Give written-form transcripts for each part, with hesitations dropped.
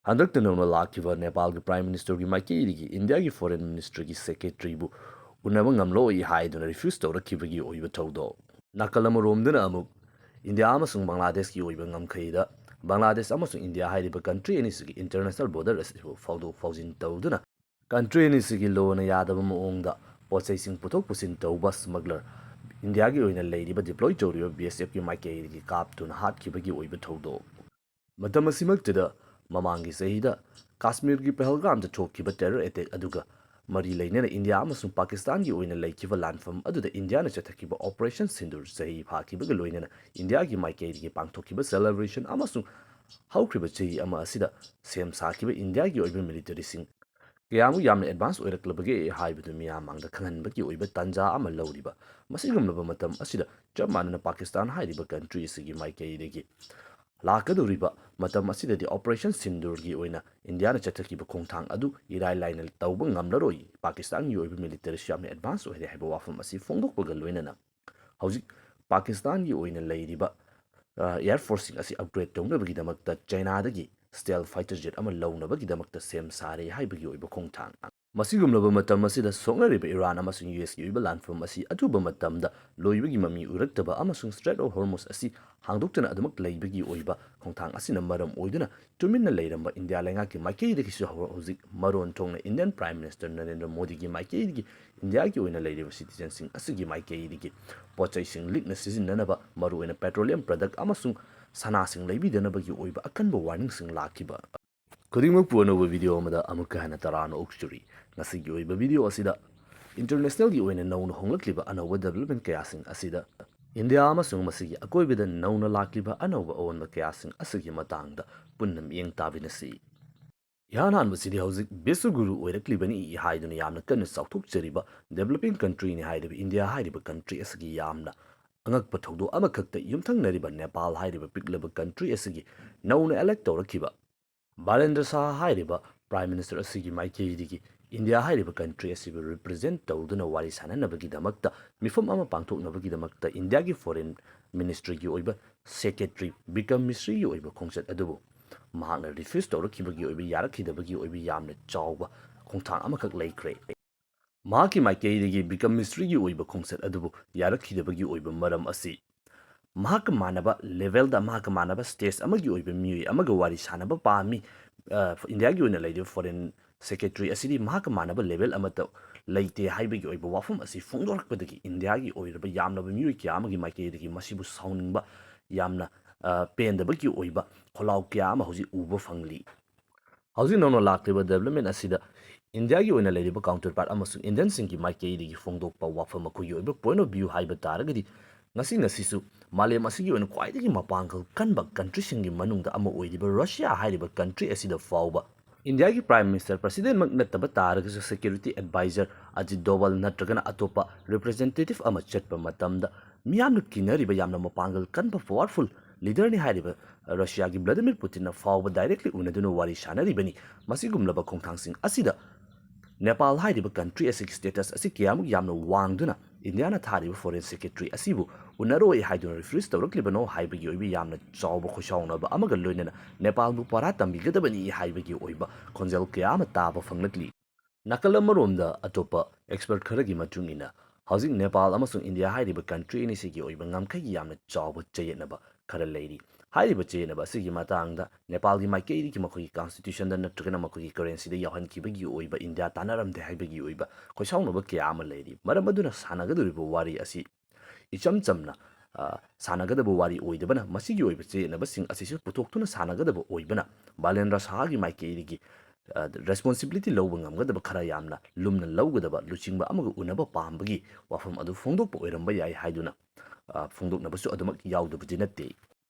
Handakta nona lakiba Nepal Prime Minister ki maikei India ki Foreign Minister ki Secretary bu unaba ngamlo I haiduna refuse tawrakibagi oiba thawdo. Nakal amaromdana amuk India amasung Bangladesh ki oiba ngamkhaida Bangladesh amasung India hairiba country anisigi international border asibu fawdo fawjin tawduna country anisigi lona yadaba maongda potsai sing puthok pusin tawba smuggler India ki oina leiriba deploy tawriba BSF ki maikei ki kaptuna hatkibagi oiba thawdo. Matam asimaktida mamangi sahida Kashmir ki Pahalgam da thokkiba terror attack aduga mari lainena India amasung Pakistan ki oina laikiba landfam aduda India na chathakiba Operation Sindoor sahi phakiba ga loinena India ki maikei ki pangthokkiba celebration amasung hawkriba chahi ama asida sem sakiba India ki oiba military sing Kayamu yamna advance oiraklabage haibadu miyamangda khanganbaki oiba tanja ama lawriba masigumlaba matam asida chap manana Pakistan hairiba country sigi maikei degi lakaduriba matam asidadi Operation Sindoor gi oina India na chathakiba khongthang adu irai lainal tawba ngamlaroi Pakistan gi oiba military shamne advance oire haiba wafam asi fongdokpaga loinana hauzik Pakistan gi oina leiriba Air Force asi upgrade tawnabagidamakta China dagi stealth fighter jet ama lawnabagidamakta sem sare haibagi oiba khongthang masigumlaba matam asida soknariba Iran amasung US gi oiba landfam asi atuba matamda loibagi mami uraktaba amasung Strait of Hormuz asi hangdoktana adumak leibagi oiba khongthang asina maram oiduna tuminna leiramba India lenga ki maikei de kisu hauzik maron thongna Indian Prime Minister Narendra Modi gi maikei gi India gi oina leiriba citizen sing asigi maikei gi pochai sing likna sizinanaba maru oina petroleum product amasung sana sing leibidanabagi oiba akanba warning sing lakiba Kudingmak puanoba video amada amuka hana tarana okchuri ngasigi oiba video asida international gi oina nauna honglakliba anawba development kayasing asida India amasung masigi akoibida nauna lakliba anawba awanba kayasing asigi matangda punnam yeng tabinasi Yanan masidi hauzik besuguru oiraklibani I haiduna yamna kanna sauthokchariba developing country ni haidiba India haidiba country asigi yamna angakpa thawdo amakakta yumthangnariba Nepal haidiba piklaba country asigi nauna elect tawrakiba Balendra Shah hairiba Prime Minister asigi maikei India hairiba country asibu represent tawduna wari sananabagi mifam ama pangthoknabagi India gi Foreign Ministry gi oiba Secretary Bikram Misri gi oiba khongchat adubu mahakna refuse tawrakibagi oiba yarakhidabagi oiba yamna chawba khongthang amakak laikre mahaki maikei Bikram Misri gi oiba khongchat adubu yarakhidabagi oiba maram asi mahak manaba level da mahak manaba stage amagi oiba mi amaga wari sanaba pami India gi oina leide foreign secretary asidi mahak manaba level amata leite haibagi oiba wafum asi fungdorkpadagi India gi oiraba yamna mi kya amagi maike dagi masibu sauningba yamna pendabagi oiba kholau kya ama hoji uba fangli hauji nono lakliba development asida India gi oina leide counterpart amasung Indian singki maike dagi fungdokpa wafam akugi oiba point of view haiba taragadi ngasisu malem asigi oina khwaidagi mapangkal kanba country singi manungda ama oidiba Russia hairiba country asida fawba India ki Prime Minister President mak nattaba taragasu security advisor Ajit Doval natragana atopa representative ama chatpa matamda miyamna kinariba yamna mapangkal kanba powerful leader ni hairiba Russia ki Vladimir Putin na fawba directly unaduna wari shanaribani masigumlaba khongthangsing asida Nepal hairiba country asig status asi kiyamuk yamna wangduna India na thariba foreign secretary asibu unaroi haiduna refuse tawraklibano haibagi oiba yamna chawba khoshawnaba amaga loinana Nepal bu para tambigadabani haibagi oiba khonjal kiyama taba fanglakli nakal amaromda atopa expert kharagi matungina hauzik Nepal amasung India hairiba country ni sigi oiba ngamkhagi yamna chawba chayetnaba khara leiri hairiba chayetnaba sigi matangda Nepal gi maikei ki makhoi constitution da natragana makhoi currency da yahan kibagi oiba India tanaramde haibagi oiba khoshawnaba kiyama leiri maramaduna sanagaduriba wari asi icham chamna sanagadaba wari oidabana masigi oiba chayetnaba sing asisu putoktuna sanagadaba oibana Balendra Shah gi maikei gi responsibility lowba ngamgadaba khara yamna lumna lowgadaba luchingba amaga unaba pambagi wafam adu fongdokpa oiramba yai haiduna fongdoknabasu adumak yaudabadi natte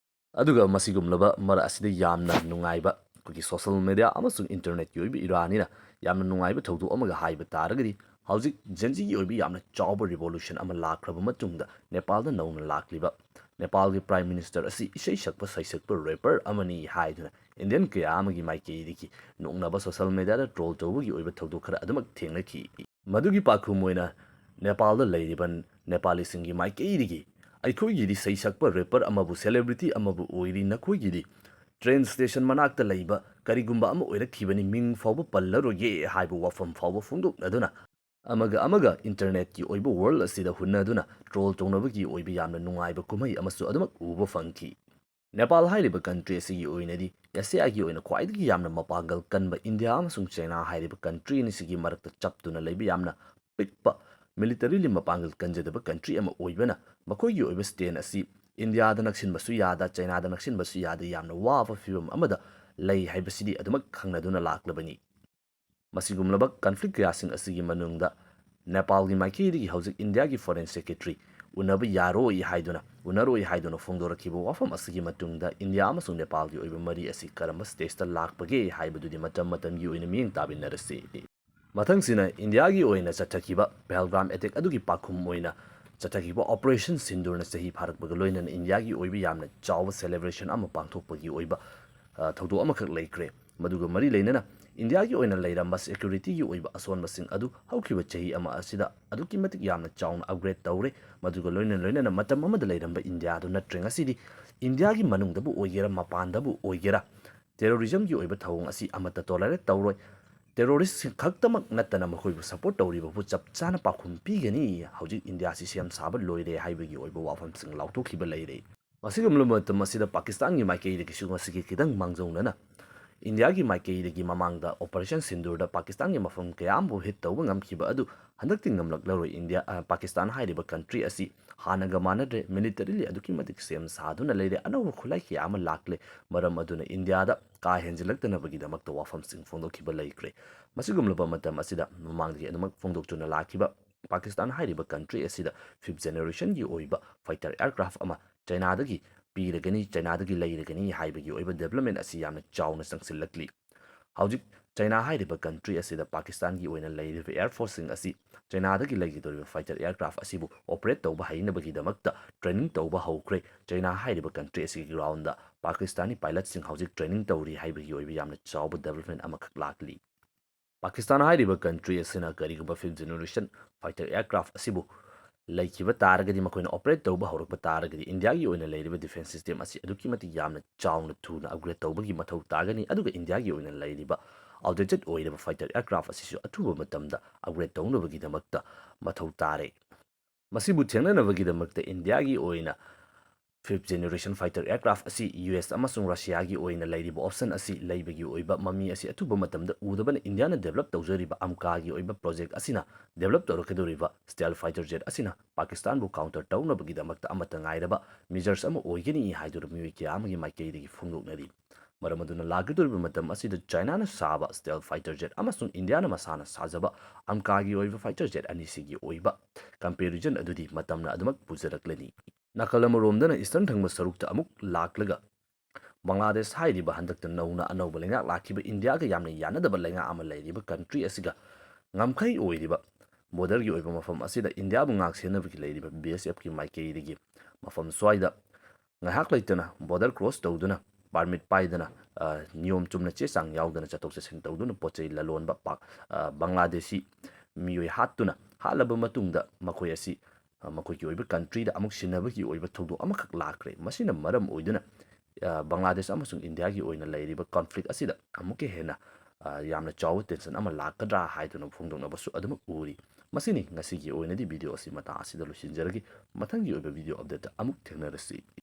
aduga masigumlaba mara asida yamna nungaiba kuki social media amasung internet ki oiba iranina yamna nungaiba thawdu amaga haiba taragadi hauzik genji gi oiba yamna chawba revolution ama lakraba matungda Nepal da nauna lakliba Nepal gi Prime Minister asi isai sakpa saisakpa rapper amani haiduna Indian kaya amagi maikei diki nungnaba social media da troll tawbagi oiba thawdu khara adumak thenglaki madugi pakhum oina Nepal da leiriban Nepali singi maikei diki ꯑꯩꯈꯣꯏꯒꯤꯗꯤ ꯁꯩꯁꯛꯄ rapper ꯑꯃꯕꯨ celebrity ꯑꯃꯕꯨ ꯑꯣꯏꯔꯤ ꯅꯈꯣꯏꯒꯤꯗꯤ train station ꯃꯅꯥꯛꯇ ꯂꯩꯕ ꯀꯔꯤꯒꯨꯝꯕ ꯑꯃ ꯑꯣꯏꯔꯛꯈꯤꯕꯅꯤ ꯃꯤꯡ ꯐꯥꯎꯕ ꯄꯜꯂꯔꯣꯏꯒꯦ ꯍꯥꯏꯕ ꯋꯥꯐꯝ ꯐꯥꯎꯕ ꯐꯣꯡꯗꯣꯛꯅꯗꯨꯅ ꯑꯃꯒ ꯏꯟꯇꯔꯅꯦꯠꯀꯤ ꯑꯣꯏꯕ ꯋꯥꯔꯜ ꯑꯁꯤꯗ ꯍꯨꯟꯅꯗꯨꯅ ꯇ꯭ꯔꯣꯜ ꯇꯧꯅꯕꯒꯤ ꯑꯣꯏꯕ ꯌꯥꯝꯅ ꯅꯨꯡꯉꯥꯏꯕ ꯀꯨꯝꯍꯩ ꯑꯃꯁꯨ ꯑꯗꯨꯃꯛ ꯎꯕ ꯐꯪꯈꯤ꯫ ꯅꯦꯄꯥꯜ ꯍꯥꯏꯔꯤꯕ ꯀꯟꯇ꯭ꯔꯤ ꯑꯁꯤꯒꯤ ꯑꯣꯏꯅꯗꯤ ꯑꯦꯁꯤꯌꯥꯒꯤ ꯑꯣꯏꯅ ꯈ꯭ꯋꯥꯏꯗꯒꯤ ꯌꯥꯝꯅ ꯃꯄꯥꯡꯒꯜ ꯀꯟꯕ ꯏꯟꯗꯤꯌꯥ ꯑꯃꯁꯨꯡ ꯆꯩꯅꯥ ꯍꯥꯏꯔꯤꯕ ꯀꯟꯇ꯭ꯔꯤ ꯑꯅꯤꯁꯤꯒꯤ ꯃꯔꯛꯇ ꯆꯞꯇꯨꯅ ꯂꯩꯕ ꯌꯥꯝꯅ ꯄꯤꯛꯄ ꯃꯤꯂꯤꯇꯔꯤꯂꯤ ꯃꯄꯥꯡꯒꯜ ꯀꯟꯖꯗꯕ ꯀꯟꯇ꯭ꯔꯤ ꯑꯃ ꯑꯣꯏꯕꯅ ꯃꯈꯣꯏꯒꯤ ꯑꯣꯏꯕ ꯁ꯭ꯇꯦꯟ ꯑꯁꯤ ꯏꯟꯗꯤꯌꯥꯗ ꯅꯛꯁꯤꯟꯕꯁꯨ ꯌꯥꯗ ꯆꯩꯅꯥꯗ ꯅꯛꯁꯤꯟꯕꯁꯨ ꯌꯥꯗ ꯌꯥꯝꯅ ꯋꯥꯕ ꯐꯤꯚꯝ ꯑꯃꯗ ꯂꯩ ꯍꯥꯏꯕꯁꯤꯗꯤ ꯑꯗꯨꯃꯛ ꯈꯪꯅꯗꯨꯅ ꯂꯥꯛꯂꯕꯅꯤ꯫ ꯃꯁꯤꯒꯨꯝꯂꯕ ꯀꯟꯐ꯭ꯂꯤꯛ ꯀꯌꯥꯁꯤꯡ ꯑꯁꯤꯒꯤ ꯃꯅꯨꯡꯗ ꯅꯦꯄꯥꯜꯒꯤ ꯃꯥꯏꯀꯩꯗꯒꯤ ꯍꯧꯖꯤꯛ ꯏꯟꯗꯤꯌꯥꯒꯤ ꯐꯣꯔꯦꯟ ꯁꯦꯀ꯭ꯔꯦꯇꯔꯤ ꯎꯅꯔꯣꯏ ꯍꯥꯏꯗꯨꯅ ꯐꯣꯡꯗꯣꯔꯛꯈꯤꯕ ꯋꯥꯐꯝ ꯑꯁꯤꯒꯤ ꯃꯇꯨꯡꯗ ꯏꯟꯗꯤꯌꯥ ꯑꯃꯁꯨꯡ ꯅꯦꯄꯥꯜꯒꯤ ꯑꯣꯏꯕ ꯃꯔꯤ ꯑꯁꯤ ꯀꯔꯝꯕ ꯁ꯭ꯇꯦꯖꯇ ꯂꯥꯛꯄꯒꯦ ꯍꯥꯏꯕꯗꯨꯗꯤ ꯃꯇꯝꯒꯤ ꯑꯣꯏꯅ ꯃꯤꯠꯌꯦꯡ ꯇꯥꯃꯤꯟꯅꯔꯁꯤ꯫ ꯃꯊꯪꯁꯤꯅ ꯏꯟꯗꯤꯌꯥꯒꯤ ꯑꯣꯏꯅ ꯆꯠꯊꯈꯤꯕ ꯄꯦꯍꯜꯒꯥꯝ ꯑꯦꯇꯦꯛ ꯑꯗꯨꯒꯤ ꯄꯥꯎꯈꯨꯝ ꯑꯣꯏꯅ ꯆꯠꯊꯈꯤꯕ ꯑꯣꯄꯔꯦꯁꯟ ꯁꯤꯟꯗꯨꯔꯅ ꯆꯍꯤ ꯐꯥꯔꯛꯄꯒ ꯂꯣꯏꯅꯅ ꯏꯟꯗꯤꯌꯥꯒꯤ ꯑꯣꯏꯕ ꯌꯥꯝꯅ ꯆꯥꯎꯕ ꯁꯦꯂꯦꯕ꯭ꯔꯦꯁꯟ ꯑꯃ ꯄꯥꯡꯊꯣꯛꯄꯒꯤ ꯑꯣꯏꯕ ꯊꯧꯗꯣꯛ ꯑꯃꯈꯛ ꯂꯩꯈ꯭ꯔꯦ꯫ ꯃꯗꯨꯒ ꯃꯔꯤ ꯂꯩꯅꯅ ꯏꯟꯗꯤꯌꯥꯒꯤ ꯑꯣꯏꯅ ꯂꯩꯔꯝꯕ ꯁꯦꯀ꯭ꯌꯨꯔꯤꯇꯤꯒꯤ ꯑꯣꯏꯕ ꯑꯁꯣꯟꯕꯁꯤꯡ ꯑꯗꯨ ꯍꯧꯈꯤꯕ ꯆꯍꯤ ꯑꯃ ꯑꯁꯤꯗ ꯑꯗꯨꯛꯀꯤ ꯃꯇꯤꯛ ꯌꯥꯝꯅ ꯆꯥꯎꯅ ꯑꯞꯒ꯭ꯔꯦꯗ ꯇꯧꯔꯦ꯫ ꯃꯗꯨꯒ ꯂꯣꯏꯅꯅ ꯃꯇꯝ ꯑꯃꯗ ꯂꯩꯔꯝꯕ ꯏꯟꯗꯤꯌꯥꯗꯨ ꯅꯠꯇ꯭ꯔꯦ ꯉꯁꯤꯗꯤ ꯏꯟꯗꯤꯌꯥꯒꯤ ꯃꯅꯨꯡꯗꯕꯨ ꯑꯣꯏꯒꯦꯔꯥ ꯃꯄꯥꯟꯗꯕꯨ ꯑꯣꯏꯒꯦꯔꯥ ꯇꯦꯔꯣꯔꯤꯖꯝꯒꯤ ꯑꯣꯏꯕ ꯊꯧꯑꯣꯡ ꯑꯁꯤ ꯑꯃꯠꯇ ꯇꯣꯂꯔꯦꯠ ꯇꯧꯔꯣꯏ꯫ ꯇꯦꯔꯣꯔꯤꯁꯁꯤꯡ ꯈꯛꯇꯃꯛ ꯅꯠꯇꯅ ꯃꯈꯣꯏꯕꯨ ꯁꯄꯣꯔꯠ ꯇꯧꯔꯤꯕꯕꯨ ꯆꯞ ꯆꯥꯅ ꯄꯥꯎꯈꯨꯝ ꯄꯤꯒꯅꯤ ꯍꯧꯖꯤꯛ ꯏꯟꯗꯤꯌꯥꯁꯤ ꯁꯦꯝ ꯁꯥꯕ ꯂꯣꯏꯔꯦ ꯍꯥꯏꯕꯒꯤ ꯑꯣꯏꯕ ꯋꯥꯐꯝꯁꯤꯡ ꯂꯥꯎꯊꯣꯛꯈꯤꯕ ꯂꯩꯔꯦ꯫ ꯑꯁꯤꯒꯨꯝꯂꯕ ꯃꯇꯝ ꯑꯁꯤꯗ ꯄꯥꯀꯤꯁꯇꯥꯟꯒꯤ ꯃꯥꯏꯀꯩꯗꯒꯤꯁꯨ ꯃꯁꯤꯒꯤ ꯈꯤꯇꯪ ꯃꯥꯡꯖꯧꯅꯅ ꯏꯟꯗꯤꯌꯥꯒꯤ ꯃꯥꯏꯀꯩꯗꯒꯤ ꯃꯃꯥꯡꯗ ꯑꯣꯄꯔꯦꯁꯟ ꯁꯤꯟꯗꯨꯔꯗ ꯄꯥꯀꯤꯁꯇꯥꯟꯒꯤ ꯃꯐꯝ ꯀꯌꯥ ꯑꯃꯕꯨ ꯍꯤꯠ ꯇꯧꯕ ꯉꯝꯈꯤꯕ ꯑꯗꯨ ꯍꯟꯗꯛꯇꯤ ꯉꯝꯂꯛꯂꯔꯣꯏ꯫ ꯄꯥꯀꯤꯁꯇꯥꯟ ꯍꯥꯏꯔꯤꯕ ꯀꯟꯇ꯭ꯔꯤ ꯑꯁꯤ ꯍꯥꯟꯅꯒ ꯃꯥꯟꯅꯗ꯭ꯔꯦ, ꯃꯤꯂꯤꯇꯔꯤꯂꯤ ꯑꯗꯨꯛꯀꯤ ꯃꯇꯤꯛ ꯁꯦꯝ ꯁꯥꯗꯨꯅ ꯂꯩꯔꯦ, ꯑꯅꯧꯕ ꯈꯨꯠꯂꯥꯏ ꯀꯌꯥ ꯑꯃ ꯂꯥꯛꯂꯦ꯫ ꯃꯔꯝ ꯑꯗꯨꯅ ꯏꯟꯗꯤꯌꯥꯗ ꯀꯥ ꯍꯦꯟꯖꯤꯜꯂꯛꯇꯅꯕꯒꯤꯗꯃꯛꯇ ꯋꯥꯐꯝꯁꯤꯡ ꯐꯣꯡꯗꯣꯛꯈꯤꯕ ꯂꯩꯈ꯭ꯔꯦ꯫ ꯃꯁꯤꯒꯨꯝꯂꯕ ꯃꯇꯝ ꯑꯁꯤꯗ ꯃꯃꯥꯡꯗꯒꯤ ꯑꯗꯨꯃꯛ ꯐꯣꯡꯗꯣꯛꯇꯨꯅ ꯂꯥꯛꯈꯤꯕ ꯄꯥꯀꯤꯁꯇꯥꯟ ꯍꯥꯏꯔꯤꯕ ꯀꯟꯇ꯭ꯔꯤ ꯑꯁꯤꯗ 5th ꯖꯦꯅꯦꯔꯦꯁꯟꯒꯤ ꯑꯣꯏꯕ ꯐꯥꯏꯇꯔ ꯑꯦꯌꯔꯀ꯭ꯔꯥꯐ ꯑꯃ ꯆꯩꯅꯥꯗꯒꯤ ꯆꯩꯅꯥꯗꯒꯤ ꯂꯩꯔꯒꯅꯤ ꯍꯥꯏꯕꯒꯤ ꯑꯣꯏꯕ ꯗꯦꯕꯂꯞꯃꯦꯟ ꯑꯁꯤ ꯌꯥꯝꯅ ꯆꯥꯎꯅ ꯆꯪꯁꯤꯜꯂꯛꯂꯤ꯫ ꯍꯧꯖꯤꯛ ꯆꯩꯅꯥ ꯍꯥꯏꯔꯤꯕ ꯀꯟꯇ꯭ꯔꯤ ꯑꯁꯤꯗ ꯄꯥꯀꯤꯁꯇꯥꯟꯒꯤ ꯑꯣꯏꯅ ꯂꯩꯔꯤꯕ ꯑꯦꯌꯔꯐꯣꯔꯁꯁꯤꯡ ꯑꯁꯤ ꯆꯩꯅꯥꯗꯒꯤ ꯂꯩꯒꯗꯧꯔꯤꯕ ꯐꯥꯏꯇꯔ ꯑꯦꯌꯔꯀ꯭ꯔꯥꯐ ꯑꯁꯤꯕꯨ ꯑꯣꯄꯔꯦꯠ ꯇꯧꯕ ꯍꯩꯅꯕꯒꯤꯗꯃꯛꯇ ꯇ꯭ꯔꯦꯅꯤꯡ ꯇꯧꯕ ꯍꯧꯈ꯭ꯔꯦ꯫ ꯆꯩꯅꯥ ꯍꯥꯏꯔꯤꯕ ꯀꯟꯇ꯭ꯔꯤ ꯑꯁꯤꯒꯤ ꯒ꯭ꯔꯥꯎꯟꯗ ꯄꯥꯀꯤꯁꯇꯥꯅꯤ ꯄꯥꯏꯂꯠꯁꯤꯡ ꯍꯧꯖꯤꯛ ꯇ꯭ꯔꯦꯅꯤꯡ ꯇꯧꯔꯤ ꯍꯥꯏꯕꯒꯤ ꯑꯣꯏꯕ ꯌꯥꯝꯅ ꯆꯥꯎꯕ ꯗꯦꯕꯂꯞꯃꯦꯟ ꯑꯃꯈꯛ ꯂꯥꯛꯂꯤ꯫ ꯄꯥꯀꯤꯁꯇꯥꯟ ꯍꯥꯏꯔꯤꯕ ꯀꯟꯇ꯭ꯔꯤ ꯑꯁꯤꯅ ꯀꯔꯤꯒꯨꯝꯕ 5th ꯖꯦꯅꯦꯔꯦꯁꯟ ꯐꯥꯏꯇꯔ ꯑꯦꯌꯔꯀ꯭ꯔꯥꯐ ꯑꯁꯤꯕꯨ ꯂꯩꯈꯤꯕ ꯇꯥꯔꯒꯗꯤ, ꯃꯈꯣꯏꯅ ꯑꯣꯄꯔꯦꯠ ꯇꯧꯕ ꯍꯧꯔꯛꯄ ꯇꯥꯔꯒꯗꯤ ꯏꯟꯗꯤꯌꯥꯒꯤ ꯑꯣꯏꯅ ꯂꯩꯔꯤꯕ ꯗꯤꯐꯦꯟꯁ ꯁꯤꯁꯇꯦꯝ ꯑꯁꯤ ꯑꯗꯨꯛꯀꯤ ꯃꯇꯤꯛ ꯌꯥꯝꯅ ꯆꯥꯎꯅ ꯊꯨꯅ ꯑꯞꯒ꯭ꯔꯦꯗ ꯇꯧꯕꯒꯤ ꯃꯊꯧ ꯇꯥꯒꯅꯤ꯫ ꯑꯗꯨꯒ ꯏꯟꯗꯤꯌꯥꯒꯤ ꯑꯣꯏꯅ ꯂꯩꯔꯤꯕ ꯑꯥꯎꯠꯗꯦꯇꯦꯠ ꯑꯣꯏꯔꯕ ꯐꯥꯏꯇꯔ ꯑꯦꯌꯔꯀ꯭ꯔꯥꯐ ꯑꯁꯤꯁꯨ ꯑꯊꯨꯕ ꯃꯇꯝꯗ ꯑꯞꯒ꯭ꯔꯦꯗ ꯇꯧꯅꯕꯒꯤꯗꯃꯛꯇ ꯃꯊꯧ ꯇꯥꯔꯦ꯫ ꯃꯁꯤꯕꯨ ꯊꯦꯡꯅꯅꯕꯒꯤꯗꯃꯛꯇ ꯏꯟꯗꯤꯌꯥꯒꯤ ꯑꯣꯏꯅ 5th ꯖꯦꯅꯦꯔꯦꯁꯟ ꯐꯥꯏꯇꯔ ꯑꯦꯌꯔꯀ꯭ꯔꯥꯐ ꯑꯁꯤ US ꯑꯃꯁꯨꯡ ꯔꯁꯤꯌꯥꯒꯤ ꯑꯣꯏꯅ ꯂꯩꯔꯤꯕ ꯑꯣꯞꯁꯟ ꯑꯁꯤ ꯂꯩꯕꯒꯤ ꯑꯣꯏꯕ ꯃꯃꯤ ꯑꯁꯤ ꯑꯊꯨꯕ ꯃꯇꯝꯗ ꯎꯗꯕꯅ ꯏꯟꯗꯤꯌꯥꯅ ꯗꯦꯕꯂꯞ ꯇꯧꯖꯔꯤꯕ ꯑꯝꯀꯥꯒꯤ ꯑꯣꯏꯕ ꯄ꯭ꯔꯣꯖꯦꯛ ꯑꯁꯤꯅ ꯗꯦꯕꯂꯞ ꯇꯧꯔꯛꯀꯗꯧꯔꯤꯕ ꯁ꯭ꯇꯦꯜ ꯐꯥꯏꯇꯔ ꯖꯦꯠ ꯑꯁꯤꯅ ꯄꯥꯀꯤꯁꯇꯥꯟꯕꯨ ꯀꯥꯎꯟꯇꯔ ꯇꯧꯅꯕꯒꯤꯗꯃꯛꯇ ꯑꯃꯠꯇ ꯉꯥꯏꯔꯕ ꯃꯤꯖꯔꯁ ꯑꯃ ꯑꯣꯏꯒꯅꯤ ꯍꯥꯏꯗꯨꯅ ꯃꯤꯑꯣꯏ ꯀꯌꯥ ꯑꯃꯒꯤ ꯃꯥꯏꯀꯩꯗꯒꯤ ꯐꯣꯡꯗꯣꯛꯅꯔꯤ꯫ ꯃꯔꯝ ꯑꯗꯨꯅ ꯂꯥꯛꯀꯗꯧꯔꯤꯕ ꯃꯇꯝ ꯑꯁꯤꯗ ꯆꯥꯏꯅꯥꯅ ꯁꯥꯕ ꯁ꯭ꯇꯦꯜ ꯐꯥꯏꯇꯔ ꯖꯦꯠ ꯑꯃꯁꯨꯡ ꯏꯟꯗꯤꯌꯥꯅ ꯃꯁꯥꯅ ꯁꯥꯖꯕ ꯑꯝꯀꯥꯒꯤ ꯑꯣꯏꯕ ꯐꯥꯏꯇꯔ ꯖꯦꯠ ꯑꯅꯤꯁꯤꯒꯤ ꯑꯣꯏꯕ ꯀꯝꯄꯦꯔꯤꯖꯟ ꯑꯗꯨꯗꯤ ꯃꯇꯝꯅ ꯑꯗꯨꯃꯛ ꯄꯨꯖꯔꯛꯂꯅꯤ꯫ ꯅꯥꯀꯜ ꯑꯃꯔꯣꯝꯗꯅ ꯏꯁꯇꯔꯟ ꯊꯪꯕ ꯁꯔꯨꯛꯇ ꯑꯃꯨꯛ ꯂꯥꯛꯂꯒ ꯕꯪꯒ꯭ꯂꯥꯗꯦꯁ ꯍꯥꯏꯔꯤꯕ ꯍꯟꯗꯛꯇ ꯅꯧꯅ ꯑꯅꯧꯕ ꯂꯩꯉꯥꯛ ꯂꯥꯛꯈꯤꯕ ꯏꯟꯗꯤꯌꯥꯒ ꯌꯥꯝꯅ ꯌꯥꯅꯗꯕ ꯂꯩꯉꯥꯛ ꯑꯃ ꯂꯩꯔꯤꯕ ꯀꯟꯇ꯭ꯔꯤ ꯑꯁꯤꯒ ꯉꯝꯈꯩ ꯑꯣꯏꯔꯤꯕ ꯕꯣꯔꯗꯔꯒꯤ ꯑꯣꯏꯕ ꯃꯐꯝ ꯑꯁꯤꯗ ꯏꯟꯗꯤꯌꯥꯕꯨ ꯉꯥꯛ ꯁꯦꯟꯅꯕꯒꯤ ꯂꯩꯔꯤꯕ BSFꯀꯤ ꯃꯥꯏꯀꯩꯗꯒꯤ ꯃꯐꯝ ꯁ꯭ꯋꯥꯏꯗ ꯉꯥꯏꯍꯥꯛ ꯂꯩꯇꯅ ꯕꯣꯔꯗꯔ ꯀ꯭ꯔꯣꯁ ꯇꯧꯗꯨꯅ ꯄꯥꯔꯃꯤꯠ ꯄꯥꯏꯗꯅ ꯅꯤꯌꯣꯝ ꯆꯨꯝꯅ ꯆꯦ ꯆꯥꯡ ꯌꯥꯎꯗꯅ ꯆꯠꯊꯣꯛ ꯆꯠꯁꯤꯟ ꯇꯧꯗꯨꯅ ꯄꯣꯠ ꯆꯩ ꯂꯂꯣꯟꯕ ꯕꯪꯒ꯭ꯂꯥꯗꯦꯁꯤ ꯃꯤꯑꯣꯏ ꯍꯥꯠꯂꯕ ꯃꯇꯨꯡꯗ ꯃꯈꯣꯏ ꯑꯁꯤ ꯃꯈꯣꯏꯒꯤ ꯑꯣꯏꯕ ꯀꯟꯇ꯭ꯔꯤꯗ ꯑꯃꯨꯛ ꯁꯤꯟꯅꯕꯒꯤ ꯑꯣꯏꯕ ꯊꯧꯗꯣꯛ ꯑꯃꯈꯛ ꯂꯥꯛꯈ꯭ꯔꯦ꯫ ꯃꯁꯤꯅ ꯃꯔꯝ ꯑꯣꯏꯗꯨꯅ ꯕꯪꯒ꯭ꯂꯥꯗꯦꯁ ꯑꯃꯁꯨꯡ ꯏꯟꯗꯤꯌꯥꯒꯤ ꯑꯣꯏꯅ ꯂꯩꯔꯤꯕ ꯀꯟꯐ꯭ꯂꯤꯛ ꯑꯁꯤꯗ ꯑꯃꯨꯛꯀ ꯍꯦꯟꯅ ꯌꯥꯝꯅ ꯆꯥꯎꯕ ꯇꯦꯟꯁꯟ ꯑꯃ ꯂꯥꯛꯀꯗ꯭ꯔꯥ ꯍꯥꯏꯗꯨꯅ ꯐꯣꯡꯗꯣꯛꯅꯕꯁꯨ ꯑꯗꯨꯃꯛ ꯎꯔꯤ꯫ ꯃꯁꯤꯅꯤ ꯉꯁꯤꯒꯤ ꯑꯣꯏꯅꯗꯤ ꯚꯤꯗꯤꯑꯣ ꯑꯁꯤ ꯃꯇꯥꯡ ꯑꯁꯤꯗ ꯂꯣꯏꯁꯤꯟꯖꯔꯒꯦ꯫ ꯃꯊꯪꯒꯤ ꯑꯣꯏꯕ ꯚꯤꯗꯤꯑꯣ ꯑꯞꯗꯦꯠꯇ ꯑꯃꯨꯛ ꯊꯦꯡꯅꯔꯁꯤ꯫